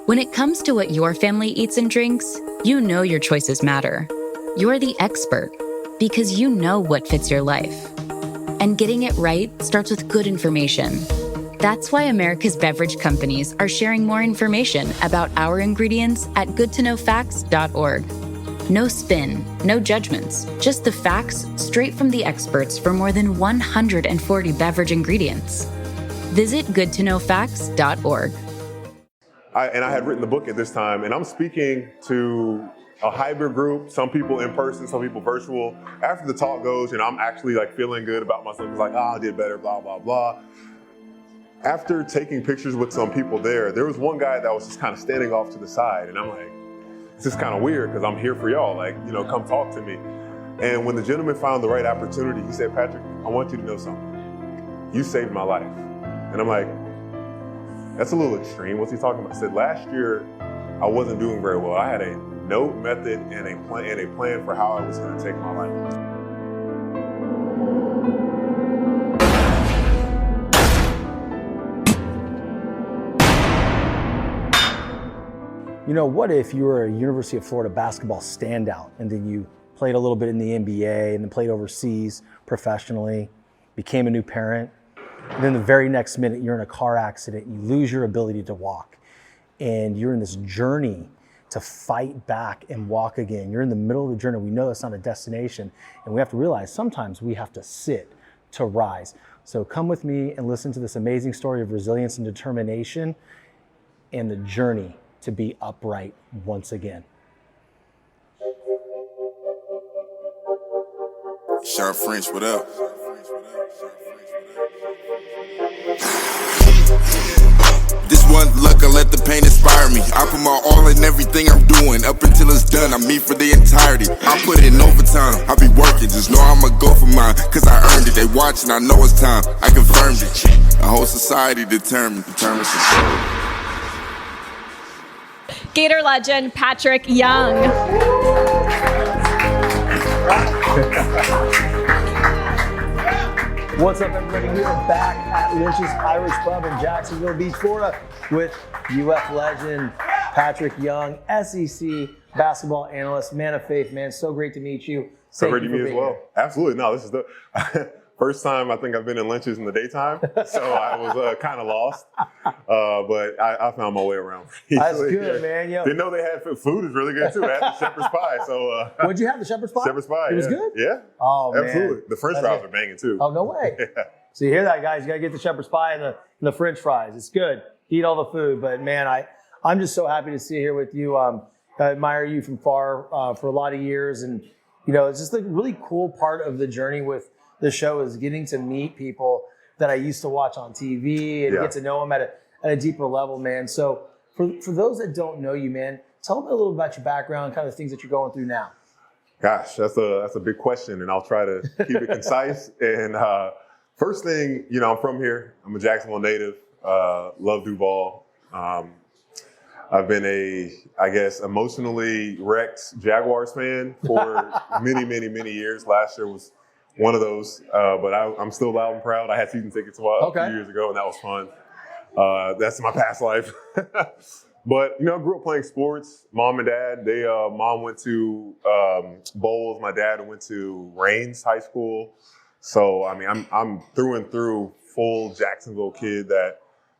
When it comes to what your family eats and drinks, you know your choices matter. You're the expert because you know what fits your life. And getting it right starts with good information. That's why America's beverage companies are sharing more information about our ingredients at goodtoknowfacts.org. No spin, no judgments, just the facts straight from the experts for more than 140 beverage ingredients. Visit goodtoknowfacts.org. I had written the book at this time, and I'm speaking to a hybrid group, some people in person, some people virtual. After the talk goes, I'm actually like feeling good about myself. It's like, I did better, blah, blah, blah. After taking pictures with some people there was one guy that was just kind of standing off to the side, and I'm like, this is kind of weird because I'm here for y'all, come talk to me. And when the gentleman found the right opportunity, he said, Patrick, I want you to know something. You saved my life. And I'm like, that's a little extreme. What's he talking about? He said, last year, I wasn't doing very well. I had a note, method, and a plan for how I was going to take my life. What if you were a University of Florida basketball standout and then you played a little bit in the NBA and then played overseas professionally, became a new parent, and then the very next minute you're in a car accident, you lose your ability to walk, and you're in this journey to fight back and walk again. You're in the middle of the journey. We know that's not a destination, and we have to realize sometimes we have to sit to rise. So come with me and listen to this amazing story of resilience and determination and the journey to be upright once again. Sharp French, what up? This one luck, I let the pain inspire me. I put my all in everything I'm doing. Up until it's done, I'm me for the entirety. I put in overtime, I be working. Just know I'ma go for mine, cause I earned it. They watching, I know it's time, I confirmed it. A whole society determined success. Gator legend Patric Young. What's up, everybody? We are back at Lynch's Irish Pub in Jacksonville Beach, Florida, with UF legend Patric Young, SEC basketball analyst, man of faith, man. So great to meet you. So great to meet you as well. Absolutely. No, this is the first time I think I've been in Lynch's in the daytime, so I was kind of lost, but I found my way around. That's good, man. Yo. Didn't know they had food is really good too. They had the shepherd's pie. So what'd you have? The shepherd's pie? Shepherd's pie. It was good. Yeah. Oh man. Absolutely. The French fries are banging too. Oh no way. Yeah. So you hear that, guys? You gotta get the shepherd's pie and the French fries. It's good. Eat all the food, but man, I'm just so happy to see you here with you. I admire you from far for a lot of years, and it's just a really cool part of the journey with the show is getting to meet people that I used to watch on TV and get to know them at a deeper level, man. So for those that don't know you, man, tell them a little about your background, kind of the things that you're going through now. Gosh, that's a big question, and I'll try to keep it concise. And first thing, I'm from here. I'm a Jacksonville native. Love Duval. I've been emotionally wrecked Jaguars fan for many, many, many years. Last year was one of those, but I'm still loud and proud. I had season tickets a few years ago, and that was fun. That's my past life. But, grew up playing sports. Mom and dad, mom went to Bowles. My dad went to Raines High School. So, I'm through and through full Jacksonville kid that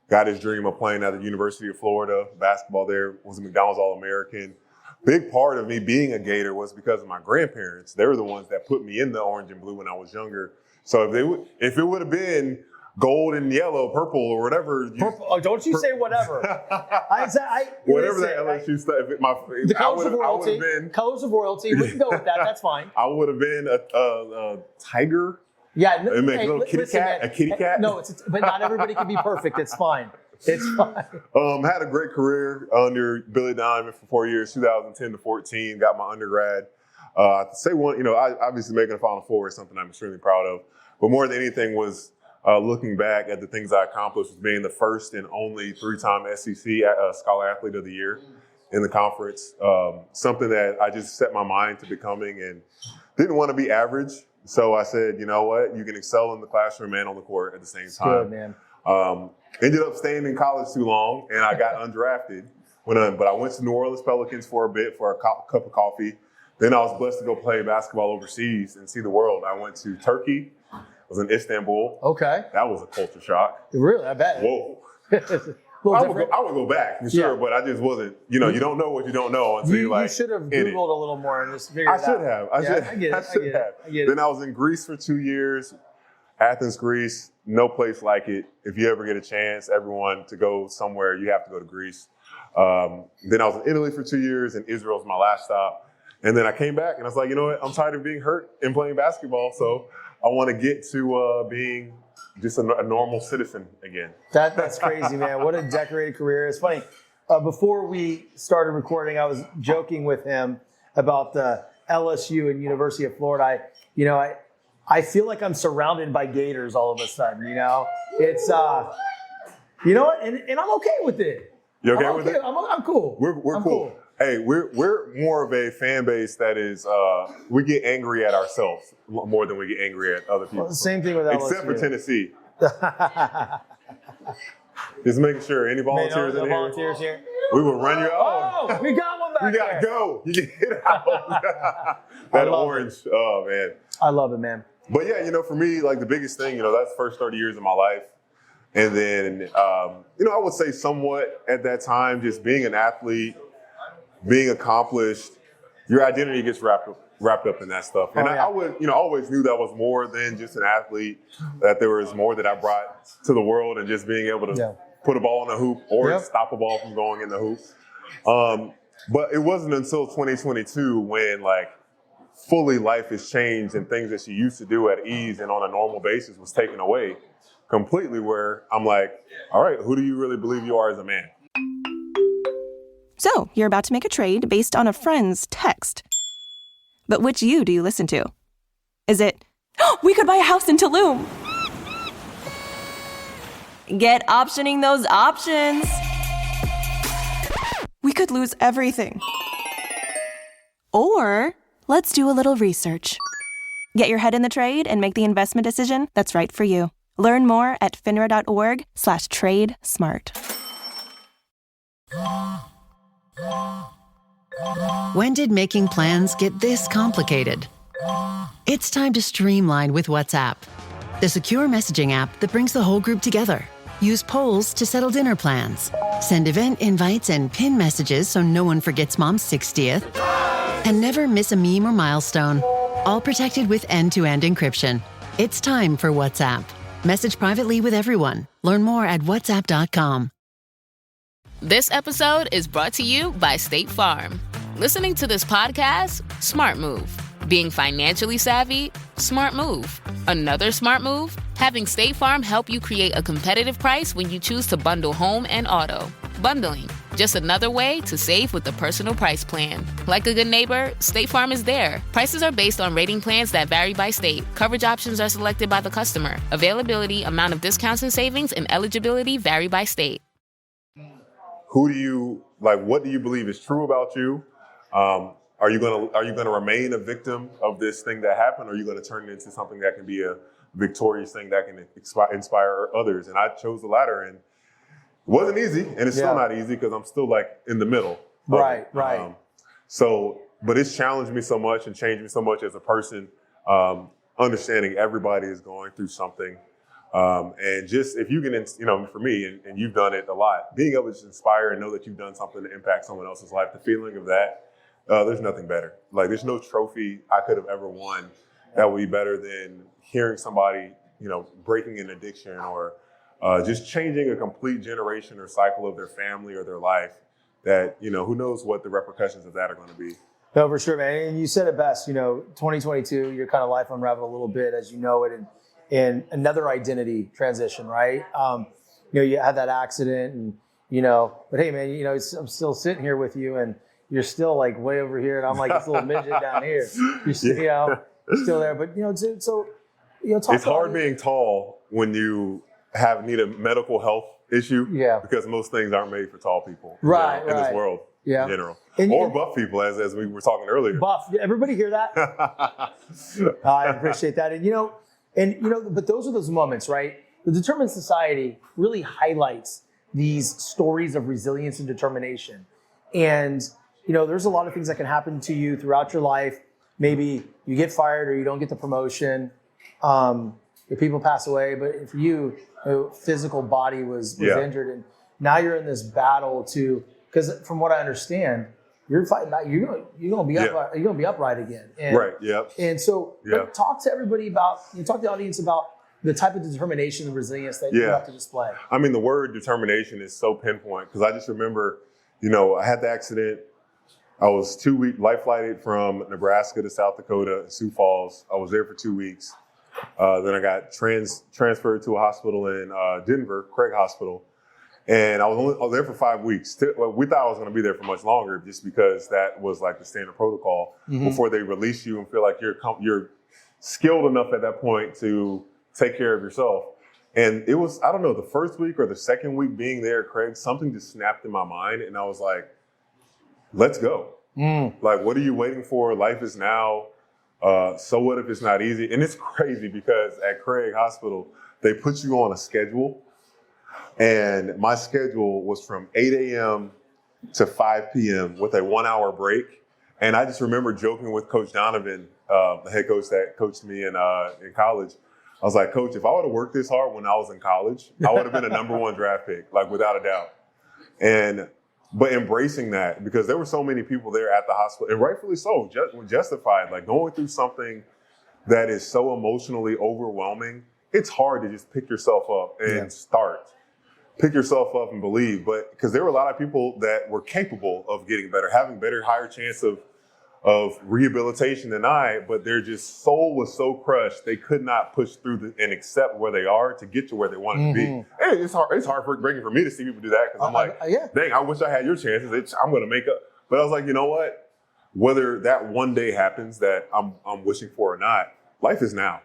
got his dream of playing at the University of Florida. Basketball there, was a McDonald's All-American. Big part of me being a Gator was because of my grandparents. They were the ones that put me in the orange and blue when I was younger. So if it would have been gold and yellow, purple, or whatever. Purple, don't you say whatever. Whatever that LSU stuff. The colors of royalty. Colors of royalty. We can go with that. That's fine. I would have been a tiger. Yeah. A little kitty cat. A kitty cat. No, but not everybody can be perfect. It's fine. It's fine. Had a great career under Billy Donovan for 4 years, 2010 to 14. Got my undergrad. Say one, obviously making a Final Four is something I'm extremely proud of. But more than anything was looking back at the things I accomplished, was being the first and only 3-time SEC Scholar Athlete of the Year in the conference. Something that I just set my mind to becoming and didn't want to be average. So I said, you know what? You can excel in the classroom and on the court at the same time. Good, man. Ended up staying in college too long, and I got undrafted. But I went to New Orleans Pelicans for a bit for a cup of coffee. Then I was blessed to go play basketball overseas and see the world. I went to Turkey. I was in Istanbul. Okay. That was a culture shock. Really? I bet. Whoa. I would go back for sure, but I just wasn't. You don't know what you don't know until you should have Googled a little more and just figured it out. I should have. I should have. Then I was in Greece for 2 years. Athens, Greece, no place like it. If you ever get a chance, everyone, to go somewhere, you have to go to Greece. Then I was in Italy for 2 years, and Israel was my last stop. And then I came back, and I was like, you know what? I'm tired of being hurt and playing basketball, so I want to get to being just a normal citizen again. That's crazy, man. What a decorated career. It's funny. Before we started recording, I was joking with him about the LSU and University of Florida. I feel like I'm surrounded by Gators all of a sudden, It's, you know what? And I'm okay with it. You okay with it? I'm cool. We're cool. Cool. Hey, we're more of a fan base that is, we get angry at ourselves more than we get angry at other people. Well, same thing with LSU. Except for Tennessee. Just making sure. Any volunteers in here? Volunteers here? We will run you out. Oh, we got one back You got to go. You get out. That orange. Oh, man. I love it, man. But yeah, for me, like the biggest thing, that's the first 30 years of my life. And then, I would say somewhat at that time, just being an athlete, being accomplished, your identity gets wrapped up in that stuff. And I always knew that was more than just an athlete, that there was more that I brought to the world and just being able to put a ball in the hoop or stop a ball from going in the hoop. But it wasn't until 2022 when fully life has changed and things that you used to do at ease and on a normal basis was taken away completely, where I'm like, all right, who do you really believe you are as a man? So, you're about to make a trade based on a friend's text. But which you do you listen to? Is it, we could buy a house in Tulum? Get optioning those options. We could lose everything. Or, let's do a little research. Get your head in the trade and make the investment decision that's right for you. Learn more at finra.org/trade-smart. When did making plans get this complicated? It's time to streamline with WhatsApp, the secure messaging app that brings the whole group together. Use polls to settle dinner plans. Send event invites and pin messages so no one forgets Mom's 60th. And never miss a meme or milestone. All protected with end-to-end encryption. It's time for WhatsApp. Message privately with everyone. Learn more at whatsapp.com. This episode is brought to you by State Farm. Listening to this podcast? Smart move. Being financially savvy? Smart move. Another smart move? Having State Farm help you create a competitive price when you choose to bundle home and auto. Bundling, just another way to save with the Personal Price Plan. Like a good neighbor, State Farm is there. Prices are based on rating plans that vary by state. Coverage options are selected by the customer. Availability, amount of discounts and savings, and eligibility vary by state. Who do you, what do you believe is true about you? Are you gonna remain a victim of this thing that happened, or are you gonna turn it into something that can be a victorious thing that can inspire others? And I chose the latter, and it wasn't easy, and it's still not easy because I'm still in the middle. Right. But it's challenged me so much and changed me so much as a person, understanding everybody is going through something. And just if you can, for me, and you've done it a lot, being able to inspire and know that you've done something to impact someone else's life, the feeling of that, there's nothing better. There's no trophy I could have ever won that would be better than hearing somebody, breaking an addiction or just changing a complete generation or cycle of their family or their life that, who knows what the repercussions of that are going to be. No, for sure, man. And you said it best, 2022, your kind of life unraveled a little bit as you know it, and another identity transition, right? You had that accident and, but hey, man, I'm still sitting here with you and you're still way over here and I'm this little midget down here. You're still, still there. But, it's hard being tall when you need a medical health issue because most things aren't made for tall people in this world in general. Or buff people, as we were talking earlier. Buff. Everybody hear that? I appreciate that. But those are those moments, right? The Determined Society really highlights these stories of resilience and determination. And, you know, there's a lot of things that can happen to you throughout your life. Maybe you get fired or you don't get the promotion. If people pass away, but for you, the physical body was injured, and now you're in this battle because from what I understand, you're fighting back. You're gonna be upright. You're gonna be upright again. And, right. Yep. And so, talk to everybody talk to the audience about the type of determination and resilience that you have to display. I mean, the word determination is so pinpoint because I just remember, you know, I had the accident. I was 2 weeks life flighted from Nebraska to South Dakota, Sioux Falls. I was there for 2 weeks. Then I got transferred to a hospital in Denver, Craig Hospital. And I was there for 5 weeks. We thought I was going to be there for much longer just because that was like the standard protocol before they release you and feel like you're skilled enough at that point to take care of yourself. And it was, I don't know, the first week or the second week being there at Craig, something just snapped in my mind. And I was like, let's go. Like, what are you waiting for? Life is now. So what if it's not easy? And it's crazy because at Craig Hospital, they put you on a schedule. And my schedule was from 8 a.m. to 5 p.m. with a 1 hour break. And I just remember joking with Coach Donovan, the head coach that coached me in college. I was like, Coach, if I would have worked this hard when I was in college, I would have been a number 1 draft pick, like without a doubt. But embracing that, because there were so many people there at the hospital, and rightfully so, justified, like going through something that is so emotionally overwhelming, it's hard to just pick yourself up and start. Pick yourself up and believe. But because there were a lot of people that were capable of getting better, having better, higher chance of rehabilitation than I, but their just soul was so crushed, they could not push through and accept where they are to get to where they wanted to be. And it's hard for me to see people do that because I'm like, dang, I wish I had your chances. I'm going to make up. But I was like, you know what? Whether that one day happens that I'm wishing for or not, life is now.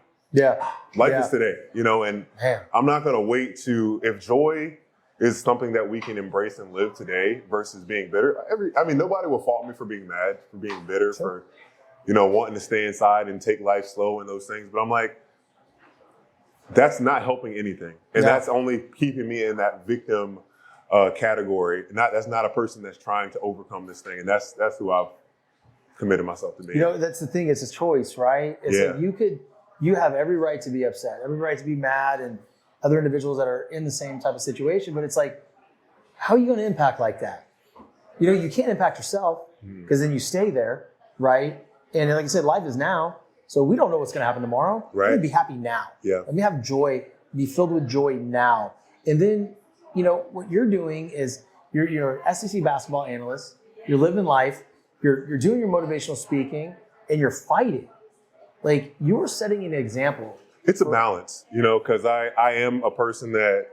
Life is today, you know, and I'm not going to wait if joy is something that we can embrace and live today versus being bitter. Nobody will fault me for being mad, for being bitter, for, you know, wanting to stay inside and take life slow and those things. But I'm like, that's not helping anything. And that's only keeping me in that victim category. That's not a person that's trying to overcome this thing. And that's who I've committed myself to be. You know, that's the thing. It's a choice, right? It's like you have every right to be upset, every right to be mad, and other individuals that are in the same type of situation. But it's like, how are you going to impact like that? You know, you can't impact yourself because then you stay there, right? And like I said, life is now. So we don't know what's going to happen tomorrow. Right. We're going to be happy now. Let me have joy, be filled with joy now. And then, you know, what you're doing is you're an SEC basketball analyst. You're living life. You're doing your motivational speaking, and you're fighting. Like, you're setting an example. It's a balance, you know, because I am a person that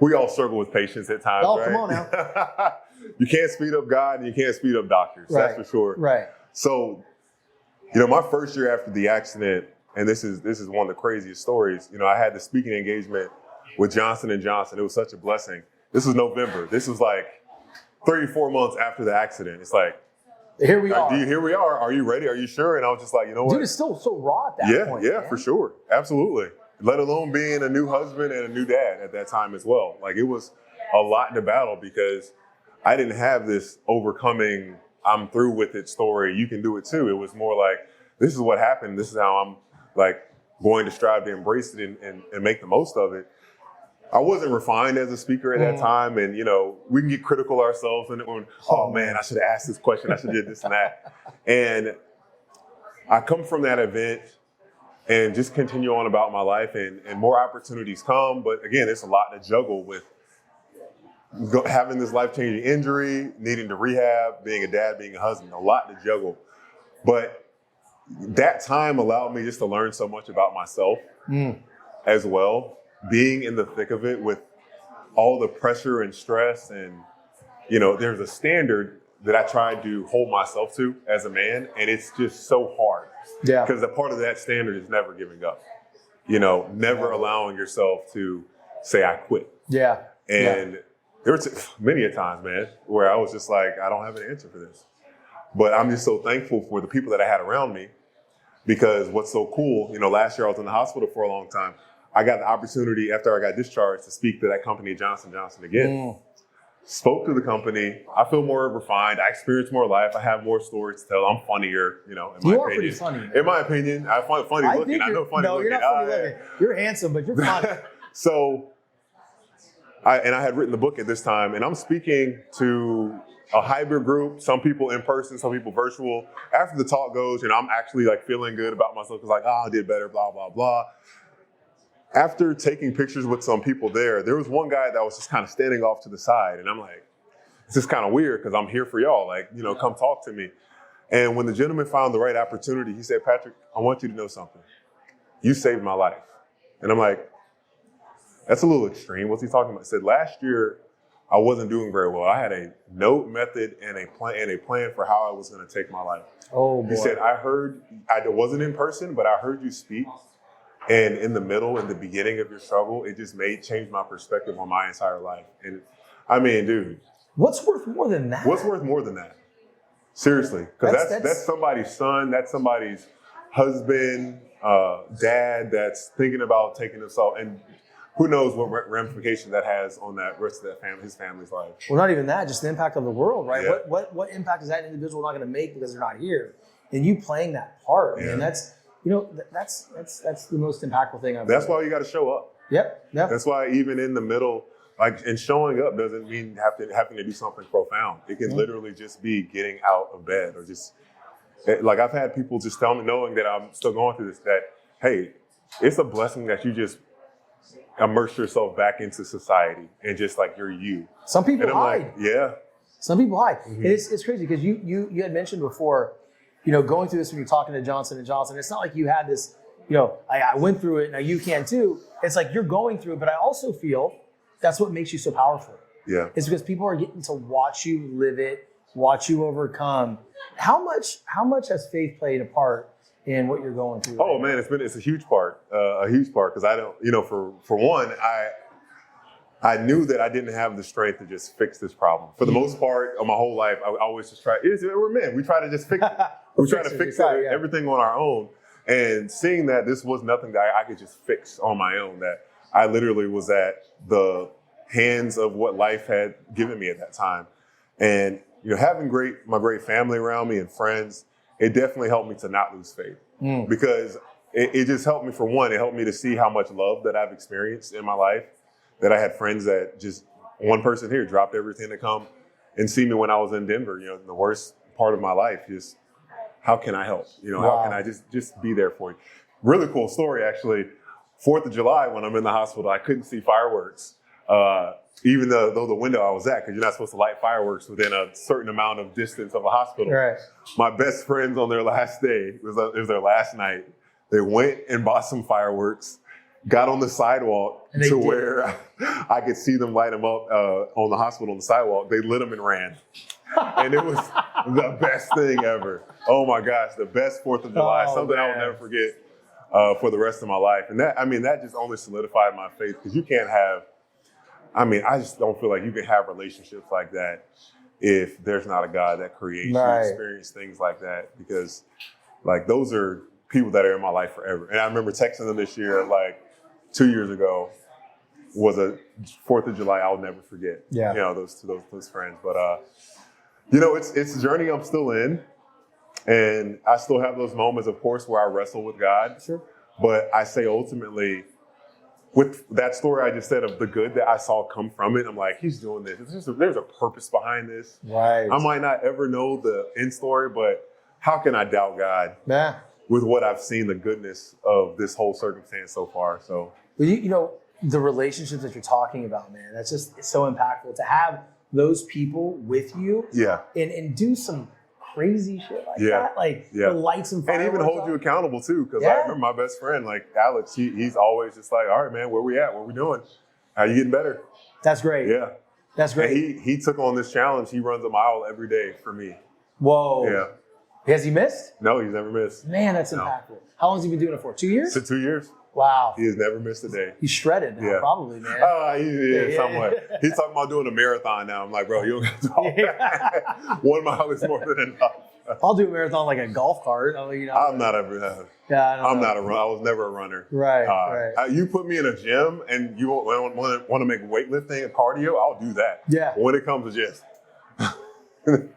we all struggle with patience at times, right? Come on now. You can't speed up God and you can't speed up doctors, that's for sure. Right. So, you know, my first year after the accident, and this is one of the craziest stories, you know, I had the speaking engagement with Johnson & Johnson. It was such a blessing. This was November. This was like 3 or 4 months after the accident. It's like, here we are. Here we are. Are you ready? Are you sure? And I was just like, you know what? Dude, it's still so raw at that point. Yeah, for sure. Absolutely. Let alone being a new husband and a new dad at that time as well. Like, it was a lot to battle because I didn't have this overcoming, I'm through with it story. You can do it too. It was more like, this is what happened. This is how I'm like going to strive to embrace it and make the most of it. I wasn't refined as a speaker at that time. And, you know, we can get critical ourselves and, oh man, I should have asked this question. I should have did this and that. And I come from that event and just continue on about my life and more opportunities come. But again, it's a lot to juggle with having this life-changing injury, needing to rehab, being a dad, being a husband, a lot to juggle. But that time allowed me just to learn so much about myself as well. Being in the thick of it with all the pressure and stress and, you know, there's a standard that I tried to hold myself to as a man, and it's just so hard. Because a part of that standard is never giving up. You know, never allowing yourself to say, I quit. And there were many a times, man, where I was just like, I don't have an answer for this. But I'm just so thankful for the people that I had around me, because what's so cool, you know, last year I was in the hospital for a long time. I got the opportunity after I got discharged to speak to that company, Johnson & Johnson, again. spoke to the company. I feel more refined. I experience more life. I have more stories to tell. I'm funnier, in my opinion. You are pretty funny, man. In my opinion, I find funny looking. I know funny looking. No, you're not funny looking. You're handsome, but you're funny. So, I had written the book at this time, and I'm speaking to a hybrid group, some people in person, some people virtual. After the talk goes, I'm actually like feeling good about myself because I did better, blah, blah, blah. After taking pictures with some people there was one guy that was just kind of standing off to the side. And I'm like, this is kind of weird because I'm here for y'all. Like, come talk to me. And when the gentleman found the right opportunity, he said, Patrick, I want you to know something. You saved my life. And I'm like, that's a little extreme. What's he talking about? He said, last year, I wasn't doing very well. I had a note method and a plan for how I was going to take my life. Oh, boy. He said, I wasn't in person, but I heard you speak. And in the beginning of your struggle, it just changed my perspective on my entire life. And I mean, dude. What's worth more than that? What's worth more than that? Seriously. Because that's somebody's son, that's somebody's husband, dad that's thinking about taking himself. And who knows what ramifications that has on that rest of his family's life. Well, not even that, just the impact of the world, right? Yeah. What impact is that individual not going to make because they're not here? And you playing that part, man, that's the most impactful thing I've That's why you got to show up. Yep. That's why even in the middle, and showing up doesn't mean having to do something profound. It can literally just be getting out of bed or just, like I've had people just tell me, knowing that I'm still going through this, that, hey, it's a blessing that you just immerse yourself back into society and just like you're you. Some people hide. Like, yeah. Some people hide. Mm-hmm. And it's crazy because you had mentioned before, going through this when you're talking to Johnson & Johnson, it's not like you had this, I went through it, now you can too. It's like you're going through it, but I also feel that's what makes you so powerful. Yeah. It's because people are getting to watch you live it, watch you overcome. How much has faith played a part in what you're going through? Oh man, it's a huge part, because I don't, for one, I knew that I didn't have the strength to just fix this problem. For the most part of my whole life, I always just we're men. We try to just fix it. We try to fix everything on our own. And seeing that this was nothing that I could just fix on my own, that I literally was at the hands of what life had given me at that time. And, having my great family around me and friends, it definitely helped me to not lose faith. Because it just helped me, for one, it helped me to see how much love that I've experienced in my life, that I had friends that just, one person here dropped everything to come and see me when I was in Denver, the worst part of my life, just how can I help? How can I just be there for you? Really cool story, actually. 4th of July, when I'm in the hospital, I couldn't see fireworks, even though the window I was at, because you're not supposed to light fireworks within a certain amount of distance of a hospital. Right. My best friends on their last day, it was their last night, they went and bought some fireworks, got on the sidewalk to where I could see them light them up on the hospital on the sidewalk. They lit them and ran. And it was the best thing ever. Oh my gosh, the best 4th of July, something I will never forget for the rest of my life. And that just only solidified my faith, because you can't have, I just don't feel like you can have relationships like that if there's not a God that creates you to experience things like that, because like those are people that are in my life forever. And I remember texting them this year, like 2 years ago, was a 4th of July I'll never forget. Yeah. Those friends. But it's a journey I'm still in, and I still have those moments, of course, where I wrestle with God. Sure. But I say ultimately, with that story I just said of the good that I saw come from it, I'm like, he's doing this. There's a purpose behind this. Right. I might not ever know the end story, but how can I doubt God with what I've seen, the goodness of this whole circumstance so far? So, well, the relationships that you're talking about, man, that's just so impactful to have those people with you. Yeah. And do some crazy shit like that, like light some fireworks, and even hold you accountable too, because I remember my best friend, like Alex, he's always just like, all right, man, where we at? What we doing? How you getting better? That's great. Yeah, that's great. And he took on this challenge. He runs a mile every day for me. Whoa. Yeah. Has he missed? No, he's never missed. Man, that's impactful. How long has he been doing it for? 2 years? 2 years. Wow. He has never missed a day. He's shredded now, probably, man. Somewhat. He's talking about doing a marathon now. I'm like, bro, you don't got to do all that. 1 mile is more than enough. I'll do a marathon like a golf cart. I'm not a. I'm not a runner. I was never a runner. Right. You put me in a gym and you want to make weightlifting and cardio, I'll do that. Yeah. But when it comes to just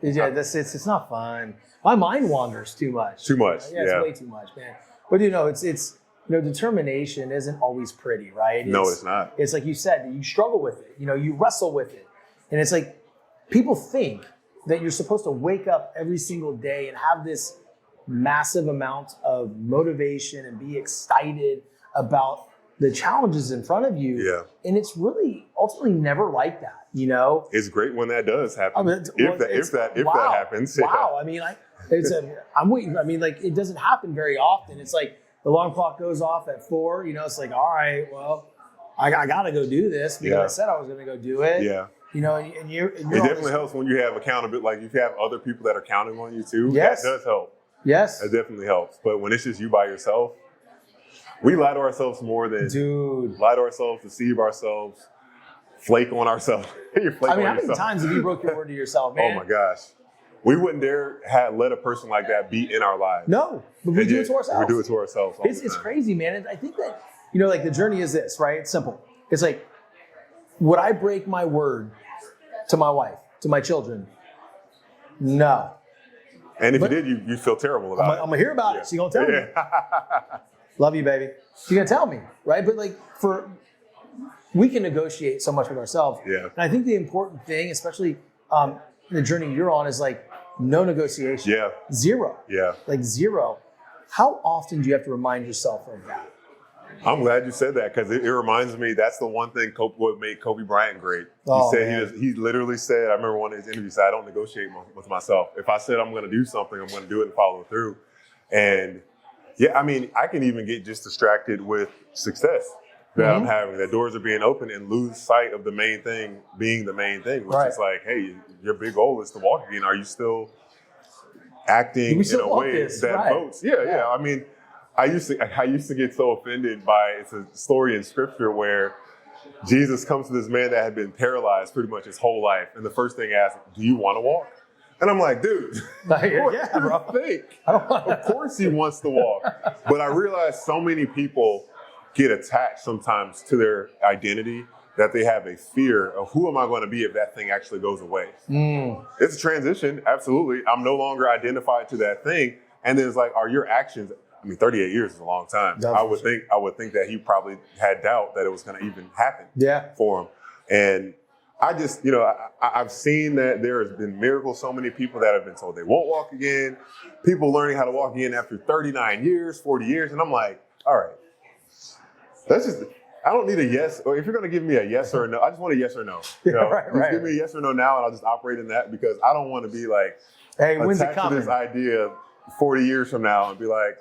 it's not fun. My mind wanders too much. Too much. Yeah, it's way too much, man. But it's determination isn't always pretty, right? No, it's not. It's like you said, you struggle with it. You wrestle with it, and it's like people think that you're supposed to wake up every single day and have this massive amount of motivation and be excited about the challenges in front of you. Yeah. And it's really ultimately never like that, It's great when that does happen. If that happens. Wow. I mean, I'm waiting. I mean, like, it doesn't happen very often. It's like the alarm clock goes off at 4, it's like, all right, well, I got to go do this because I said I was going to go do it. Yeah. And you're it definitely helps when you have accountability. Like, if you have other people that are counting on you too, yes. That does help. Yes. That definitely helps. But when it's just you by yourself, we lie to ourselves more than lie to ourselves, deceive ourselves, flake on ourselves. How many times have you broke your word to yourself, man? Oh my gosh. We wouldn't dare let a person like that be in our lives. No, but we do it to ourselves. We do it to ourselves. It's crazy, man. And I think that, like the journey is this, right? It's simple. It's like, would I break my word to my wife, to my children? No. And if you did, you feel terrible about it. I'm going to hear about it. So you're going to tell me. Love you, baby. You're going to tell me, right? But we can negotiate so much with ourselves. Yeah. And I think the important thing, especially the journey you're on, is like no negotiation. Yeah. Zero. Yeah. Like zero. How often do you have to remind yourself of that? I'm glad you said that because it reminds me that's the one thing what made Kobe Bryant great. He literally said, I remember one of his interviews, I don't negotiate with myself. If I said I'm going to do something, I'm going to do it and follow through. And yeah, I mean, I can even get just distracted with success that I'm having, that doors are being open and lose sight of the main thing being the main thing, which is like, hey, your big goal is to walk again. Are you still acting in a way that votes? Yeah. I mean, I used to get so offended by, it's a story in scripture where Jesus comes to this man that had been paralyzed pretty much his whole life. And the first thing he asks, do you want to walk? And I'm like, dude, of course he wants to walk. But I realized so many people get attached sometimes to their identity that they have a fear of who am I going to be if that thing actually goes away. It's a transition, absolutely. I'm no longer identified to that thing. And then it's like, are your actions, 38 years is a long time. I would think that he probably had doubt that it was going to even happen for him. And I just, I've seen that there has been miracles. So many people that have been told they won't walk again. People learning how to walk again after 39 years, 40 years. And I'm like, all right, I don't need a yes. Or if you're going to give me a yes or a no, I just want a yes or no. Just give me a yes or no now and I'll just operate in that because I don't want to be like, hey, when's it attached to coming? this idea 40 years from now and be like,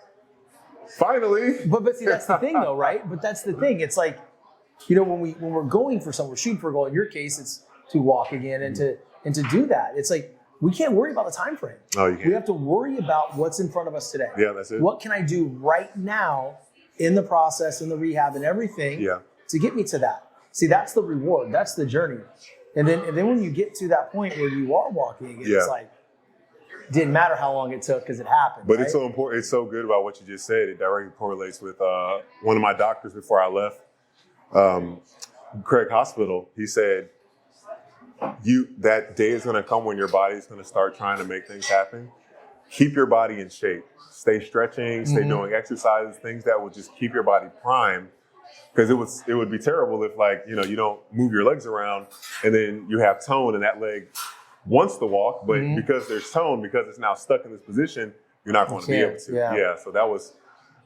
finally. But see, that's the thing though, right? But that's the thing. It's like, when we're going for something, we're shooting for a goal. In your case, it's to walk again and to do that. It's like, we can't worry about the time frame. No, you can't. We have to worry about what's in front of us today. Yeah, that's it. What can I do right now in the process, in the rehab and everything to get me to that? See, that's the reward. That's the journey. And then when you get to that point where you are walking again, it's like, didn't matter how long it took because it happened. But it's so important. It's so good about what you just said. It directly correlates with one of my doctors before I left Craig Hospital. He said, that day is going to come when your body is going to start trying to make things happen. Keep your body in shape. Stay stretching, stay doing exercises, things that will just keep your body primed. Because it would be terrible if you don't move your legs around and then you have tone and that leg wants to walk, but because there's tone, because it's now stuck in this position, you're not going to be able to. Yeah. So that was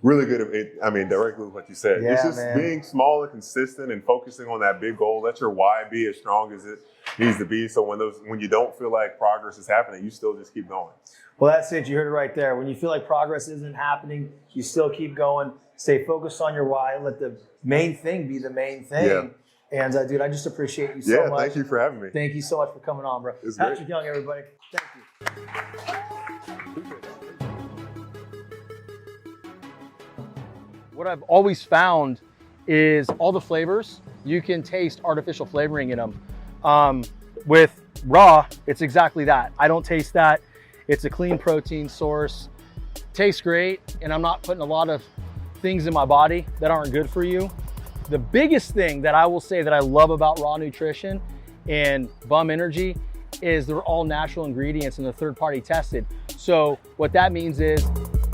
really good. Directly with what you said. It's just being small and consistent and focusing on that big goal. Let your why be as strong as it needs to be. So when you don't feel like progress is happening, you still just keep going. Well, that's it. You heard it right there. When you feel like progress isn't happening, you still keep going. Stay focused on your why. Let the main thing be the main thing. Yeah. And dude, I just appreciate you so much. Thank you for having me. Thank you so much for coming on, bro. Patric Young, everybody. Thank you. What I've always found is all the flavors, you can taste artificial flavoring in them. With raw, it's exactly that. I don't taste that. It's a clean protein source, tastes great, and I'm not putting a lot of things in my body that aren't good for you. The biggest thing that I will say that I love about Raw Nutrition and Bum Energy is they're all natural ingredients and they're third-party tested. So what that means is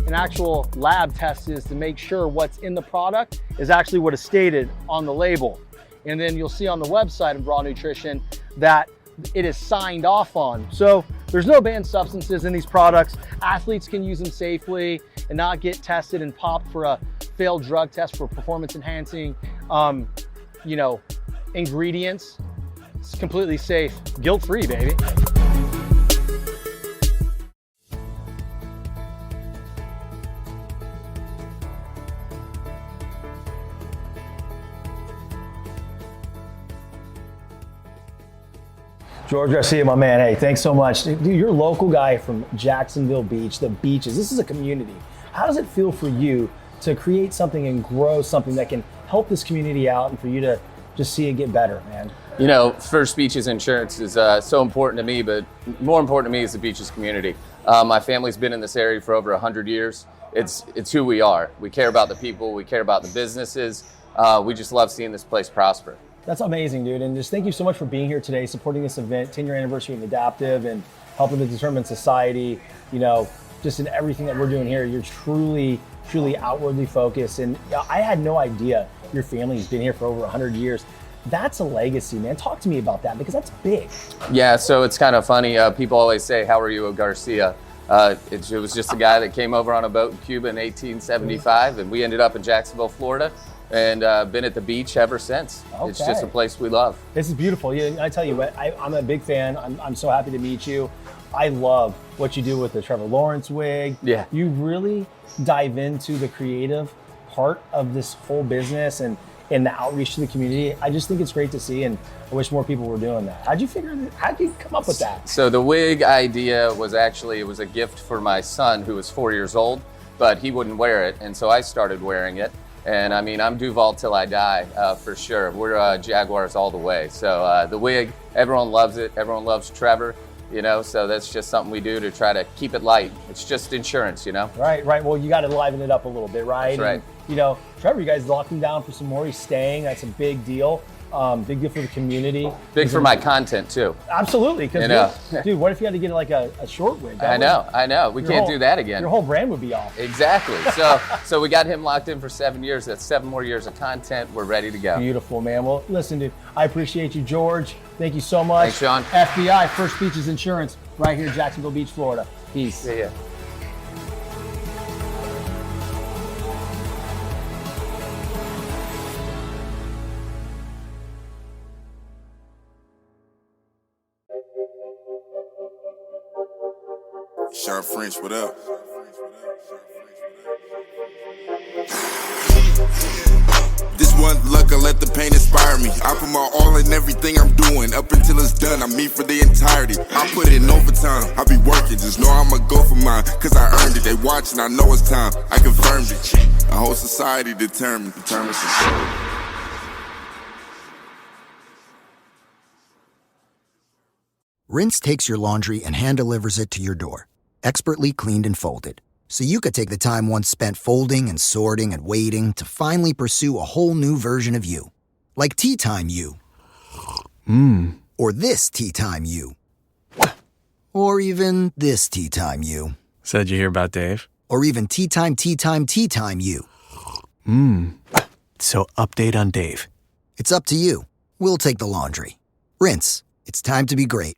an actual lab test is to make sure what's in the product is actually what is stated on the label. And then you'll see on the website of Raw Nutrition that it is signed off on. So there's no banned substances in these products. Athletes can use them safely and not get tested and popped for a failed drug test for performance enhancing, ingredients. It's completely safe, guilt-free, baby. George Garcia, my man, hey, thanks so much. Dude, you're a local guy from Jacksonville Beach, the beaches. This is a community. How does it feel for you to create something and grow something that can help this community out and for you to just see it get better, man? You know, First Beaches Insurance is so important to me, but more important to me is the beaches community. My family's been in this area for over 100 years. It's who we are. We care about the people. We care about the businesses. We just love seeing this place prosper. That's amazing, dude. And just thank you so much for being here today, supporting this event, 10-year anniversary of Adaptive and helping the Determined Society. You know, just in everything that we're doing here, you're truly outwardly focused. And I had no idea your family's been here for over 100 years. That's a legacy, man. Talk to me about that because that's big. Yeah, so it's kind of funny. People always say, how are you, Garcia? It was just a guy that came over on a boat in Cuba in 1875, and we ended up in Jacksonville, Florida, and been at the beach ever since. Okay. It's just a place we love. This is beautiful. Yeah, I tell you what, I'm a big fan. I'm so happy to meet you. I love what you do with the Trevor Lawrence wig. Yeah. You really dive into the creative part of this whole business and the outreach to the community. I just think it's great to see, and I wish more people were doing that. How'd you come up with that? So the wig idea was actually, it was a gift for my son who was 4 years old, but he wouldn't wear it, and so I started wearing it. And I mean, I'm Duval till I die, for sure. We're Jaguars all the way. So the wig, everyone loves it. Everyone loves Trevor, you know, so that's just something we do to try to keep it light. It's just insurance, you know? Right. Well, you got to liven it up a little bit, right? That's right. And, you know, Trevor, you guys locked him down for some more. He's staying. That's a big deal. Big deal for the community. Big for my content too. Absolutely. Because, dude, what if you had to get like a short wig? I know. We can't do that again. Your whole brand would be off. Exactly. So we got him locked in for 7 years. That's 7 more years of content. We're ready to go. Beautiful, man. Well, listen, dude, I appreciate you, George. Thank you so much. Thanks, Sean. FBI, First Beaches Insurance, right here in Jacksonville Beach, Florida. Peace. See ya. Sharp French, what up? This one luck, I let the pain inspire me. I put my all in everything I'm doing. Up until it's done, I'm me for the entirety. I put in overtime, I be working. Just know I'ma go for mine, cause I earned it. They watching, I know it's time. I confirmed it. A whole society determined success. Rinse takes your laundry and hand delivers it to your door, expertly cleaned and folded. So you could take the time once spent folding and sorting and waiting to finally pursue a whole new version of you. Like Tea Time You. Or this Tea Time You. Or even this Tea Time You. So did you hear about Dave? Or even Tea Time You. So update on Dave. It's up to you. We'll take the laundry. Rinse. It's time to be great.